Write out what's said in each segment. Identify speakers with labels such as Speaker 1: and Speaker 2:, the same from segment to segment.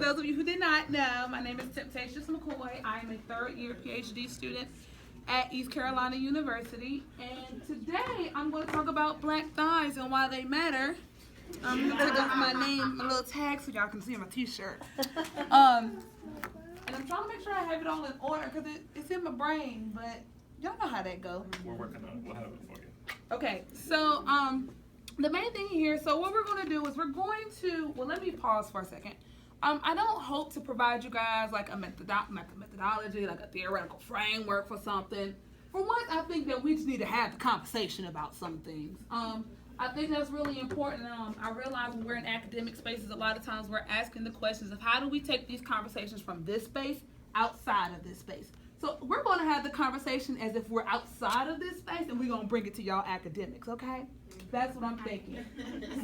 Speaker 1: those of you who did not know, my name is Temptaous Mckoy. I am a third-year PhD student at East Carolina University, and today I'm going to talk about black thighs and why they matter. I'm going to take off my name, my little tag, so y'all can see my t-shirt. And I'm trying to make sure I have it all in order because it's in my brain, but y'all know how that goes.
Speaker 2: We're working on it. We'll have it for you.
Speaker 1: Okay, so the main thing here, so what we're going to do is we're going to, well, let me pause for a second. I don't hope to provide you guys like a methodology, like a theoretical framework for something. For once, I think that we just need to have the conversation about some things. I think that's really important. I realize when we're in academic spaces, a lot of times we're asking the questions of how do we take these conversations from this space outside of this space. So we're going to have the conversation as if we're outside of this space, and we're going to bring it to y'all academics, okay? That's what I'm thinking.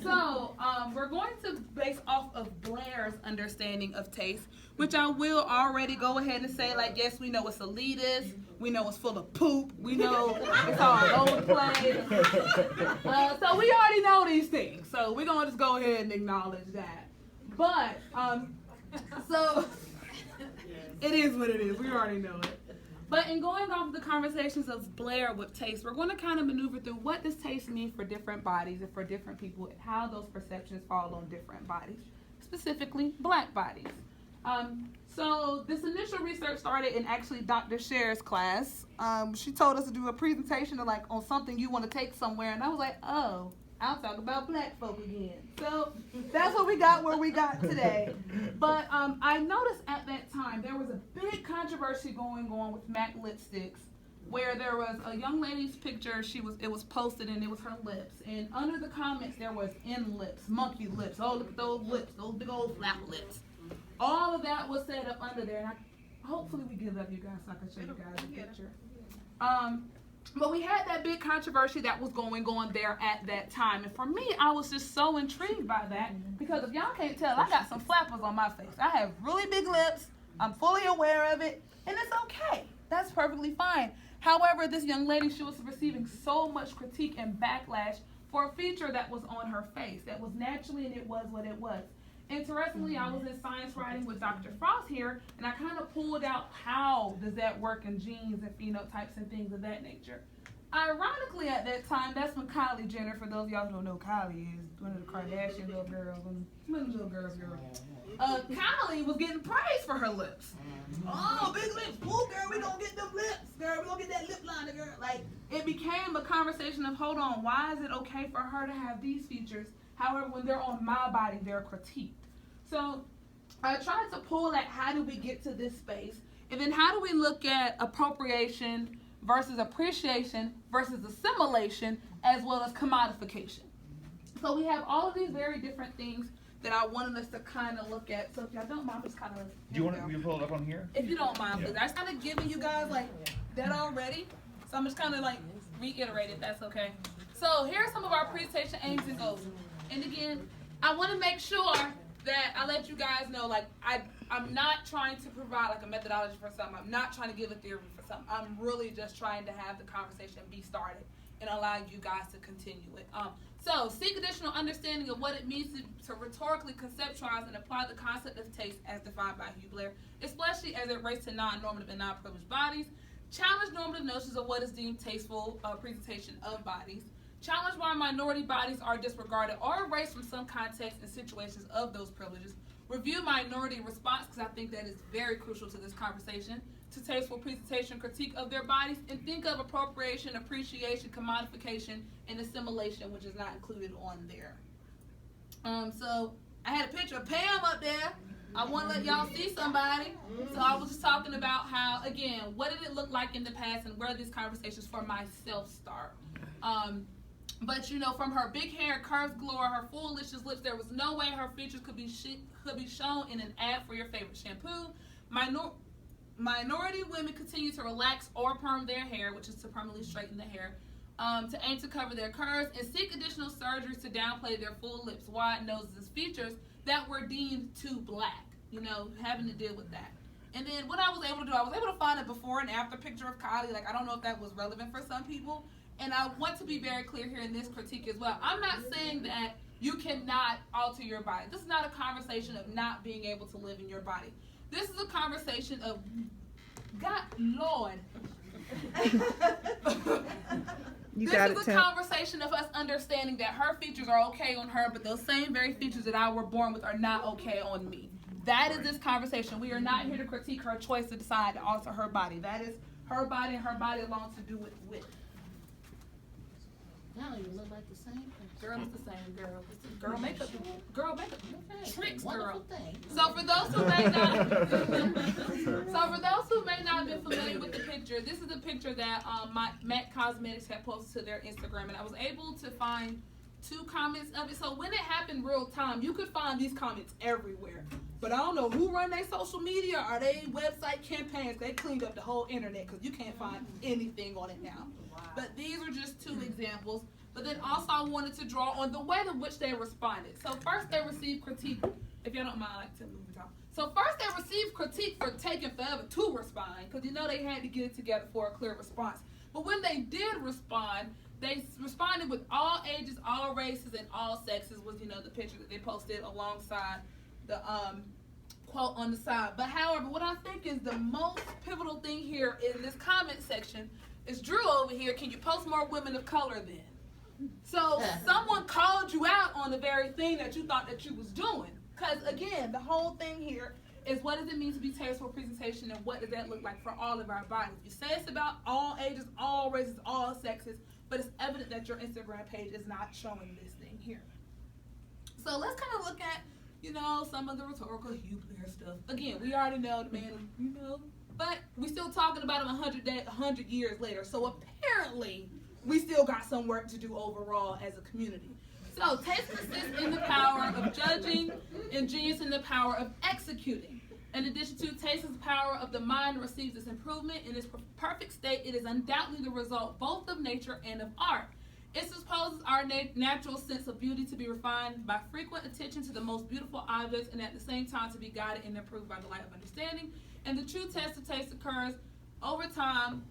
Speaker 1: So we're going to base off of Blair's understanding of taste, which I will already go ahead and say, like, yes, we know it's elitist. We know it's full of poop. We know it's all over the place. So we already know these things. So we're going to just go ahead and acknowledge that. But, so it is what it is. We already know it. But in going off of the conversations of Blair with taste, we're going to kind of maneuver through what does taste mean for different bodies and for different people and how those perceptions fall on different bodies, specifically black bodies. So this initial research started in actually Dr. Sher's class. She told us to do a presentation on something you want to take somewhere, and I was like, oh, I'll talk about black folk again. So that's what we got where we got today. But I noticed at that time there was a big controversy going on with MAC lipsticks, where there was a young lady's picture. It was posted and it was her lips, and under the comments there was "in lips," "monkey lips." Oh, look at those lips, those big old flap lips. All of that was set up under there, and hopefully we give up you guys so I can show you guys the picture. But we had that big controversy that was going on there at that time. And for me, I was just so intrigued by that because if y'all can't tell, I got some flappers on my face. I have really big lips. I'm fully aware of it. And it's okay. That's perfectly fine. However, this young lady, she was receiving so much critique and backlash for a feature that was on her face that was naturally, and it was what it was. Interestingly, I was in science writing with Dr. Frost here, and I kind of pulled out how does that work in genes and phenotypes and things of that nature. Ironically, at that time, that's when Kylie Jenner, for those of y'all who don't know who Kylie is, one of the Kardashian little girls, Kylie was getting praise for her lips. Oh, big lips. Ooh, girl, we gonna get them lips. Girl, we gonna get that lip liner, girl. Like, it became a conversation of, hold on, why is it okay for her to have these features? However, when they're on my body, they're critiqued. So I tried to pull at how do we get to this space, and then how do we look at appropriation versus appreciation versus assimilation as well as commodification. So we have all of these very different things that I wanted us to kind of look at. So if y'all don't mind, just kind of...
Speaker 2: Do you want to pull it up on here?
Speaker 1: If you don't mind, please. I was kind of giving you guys that already, so I'm just kind of reiterate it, that's okay. So here are some of our presentation aims and goals. And again, I want to make sure that I let you guys know, I'm not trying to provide a methodology for something. I'm not trying to give a theory for something. I'm really just trying to have the conversation be started and allow you guys to continue it. So seek additional understanding of what it means to rhetorically conceptualize and apply the concept of taste as defined by Hugh Blair, especially as it relates to non-normative and non-privileged bodies. Challenge normative notions of what is deemed tasteful presentation of bodies. Challenge why minority bodies are disregarded or erased from some contexts and situations of those privileges. Review minority response, because I think that is very crucial to this conversation, to tasteful presentation, critique of their bodies, and think of appropriation, appreciation, commodification, and assimilation, which is not included on there. So I had a picture of Pam up there. I want to let y'all see somebody. So I was just talking about how, again, what did it look like in the past and where these conversations for myself start. But from her big hair, curved glow, her full licious lips, there was no way her features could be shown in an ad for your favorite shampoo. Minority women continue to relax or perm their hair, which is to permanently straighten the hair, to aim to cover their curves, and seek additional surgeries to downplay their full lips, wide noses, and features that were deemed too black, having to deal with that. And then what I was able to do, I was able to find a before and after picture of Kylie. I don't know if that was relevant for some people. And I want to be very clear here in this critique as well. I'm not saying that you cannot alter your body. This is not a conversation of not being able to live in your body. This is a conversation of, God, Lord. This is a conversation of us understanding that her features are okay on her, but those same very features that I were born with are not okay on me. That is this conversation. We are not here to critique her choice to decide to alter her body. That is her body and her body alone to do it with.
Speaker 3: Now you look like the same person.
Speaker 1: Girl, it's the same girl. It's the girl makeup. Girl makeup.
Speaker 3: Okay.
Speaker 1: Tricks,
Speaker 3: Wonderful
Speaker 1: girl.
Speaker 3: thing.
Speaker 1: So for those who may not be familiar with the picture, this is a picture that Mac Cosmetics had posted to their Instagram, and I was able to find 2 comments of it. So when it happened real time, you could find these comments everywhere. But I don't know who run their social media or they website campaigns. They cleaned up the whole internet because you can't find anything on it now. Wow. But these are just 2 examples. But then also I wanted to draw on the way in which they responded. So first they received critique. If y'all don't mind, I like to move it on. So first they received critique for taking forever to respond, because you know they had to get it together for a clear response. But when they did respond, they responded with all ages, all races, and all sexes was, the picture that they posted alongside the quote on the side. But however, what I think is the most pivotal thing here in this comment section is Drew over here. Can you post more women of color then? So someone called you out on the very thing that you thought that you was doing. Because again, the whole thing here is, what does it mean to be tasteful presentation, and what does that look like for all of our bodies? You say it's about all ages, all races, all sexes, but it's evident that your Instagram page is not showing this thing here. So let's kind of look at, some of the rhetorical Blair stuff. Again, we already know the man, but we're still talking about him 100 years later. So apparently, we still got some work to do overall as a community. So taste consists in the power of judging, and genius in the power of executing. In addition to taste is the power of the mind receives its improvement in its perfect state. It is undoubtedly the result both of nature and of art. It supposes our natural sense of beauty to be refined by frequent attention to the most beautiful objects, and at the same time to be guided and improved by the light of understanding. And the true test of taste occurs over time.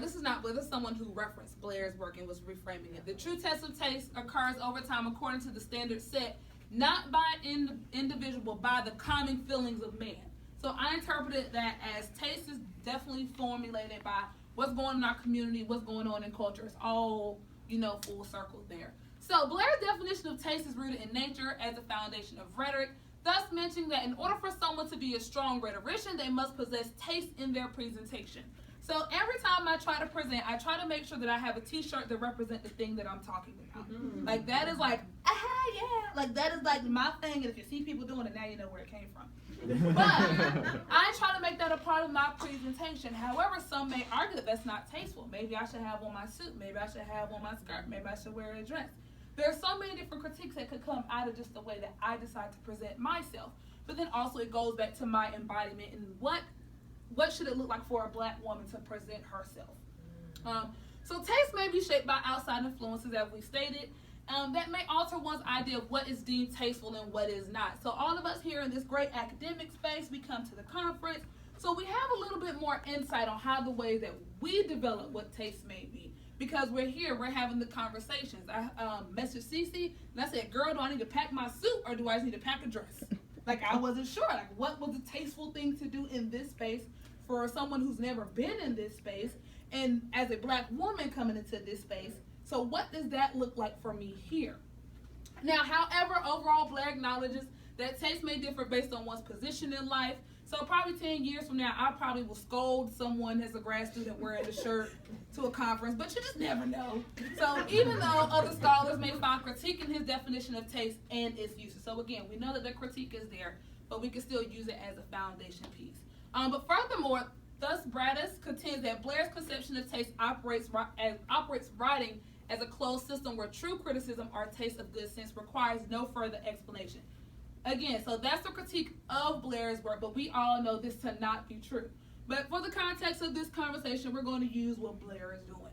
Speaker 1: This is someone who referenced Blair's work and was reframing it. The true test of taste occurs over time according to the standard set, not by an individual, but by the common feelings of man. So I interpreted that as taste is definitely formulated by what's going on in our community, what's going on in culture. It's all, full circle there. So Blair's definition of taste is rooted in nature as a foundation of rhetoric, thus mentioning that in order for someone to be a strong rhetorician, they must possess taste in their presentation. So every time I try to present, I try to make sure that I have a t-shirt that represents the thing that I'm talking about. Mm-hmm. Like that is like, yeah. Like that is like my thing, and if you see people doing it, now you know where it came from. But I try to make that a part of my presentation. However, some may argue that that's not tasteful. Maybe I should have on my suit. Maybe I should have on my skirt. Maybe I should wear a dress. There are so many different critiques that could come out of just the way that I decide to present myself. But then also it goes back to my embodiment and what should it look like for a Black woman to present herself. So taste may be shaped by outside influences, as we stated, that may alter one's idea of what is deemed tasteful and what is not. So all of us here in this great academic space, we come to the conference, so we have a little bit more insight on how the way that we develop what taste may be. Because we're here, we're having the conversations. I messaged Cece, and I said, girl, do I need to pack my suit, or do I just need to pack a dress? Like, I wasn't sure. Like, what was a tasteful thing to do in this space for someone who's never been in this space, and as a Black woman coming into this space? So what does that look like for me here? Now, however, overall, Blair acknowledges that taste may differ based on one's position in life. So probably 10 years from now, I probably will scold someone as a grad student wearing a shirt to a conference, but you just never know. So even though other scholars may find critique in his definition of taste and its uses. So again, we know that the critique is there, but we can still use it as a foundation piece. But furthermore, thus Bradis contends that Blair's conception of taste operates writing as a closed system where true criticism or taste of good sense requires no further explanation. Again, so that's the critique of Blair's work, but we all know this to not be true. But for the context of this conversation, we're going to use what Blair is doing.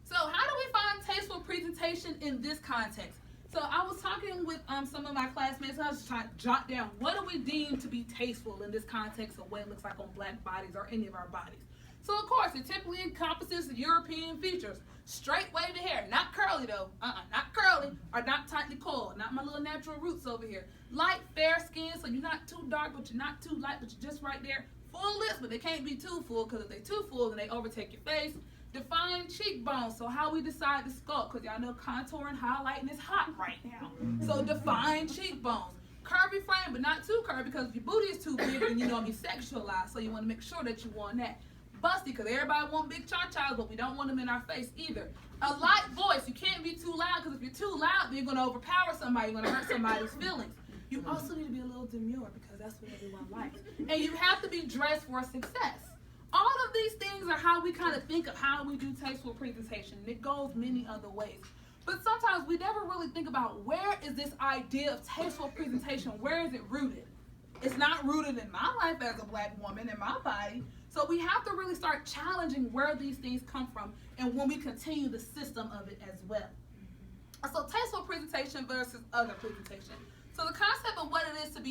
Speaker 1: So how do we find tasteful presentation in this context? So I was talking with some of my classmates, and I was just trying to jot down, what do we deem to be tasteful in this context of what it looks like on Black bodies or any of our bodies? So of course, it typically encompasses the European features. Straight wavy hair, not curly though, not curly, or not tightly coiled, not my little natural roots over here. Light, fair skin, so you're not too dark, but you're not too light, but you're just right there. Full lips, but they can't be too full, because if they're too full, then they overtake your face. Defined cheekbones, so how we decide to sculpt, because y'all know contour and highlighting is hot right now. So defined cheekbones. Curvy frame, but not too curvy, because if your booty is too big, then you know be sexualized, so you want to make sure that you want that. Busty, because everybody want big cha-chas, but we don't want them in our face either. A light voice, you can't be too loud, because if you're too loud, then you're going to overpower somebody, you're going to hurt somebody's feelings. You also need to be a little demure, because that's what everyone likes. And you have to be dressed for success. All of these things are how we kind of think of how we do tasteful presentation. It goes many other ways. But sometimes we never really think about where is this idea of tasteful presentation, where is it rooted? It's not rooted in my life as a black woman, in my body. So we have to really start challenging where these things come from and when we continue the system of it as well. So tasteful presentation versus other presentation. So the concept of what it is to be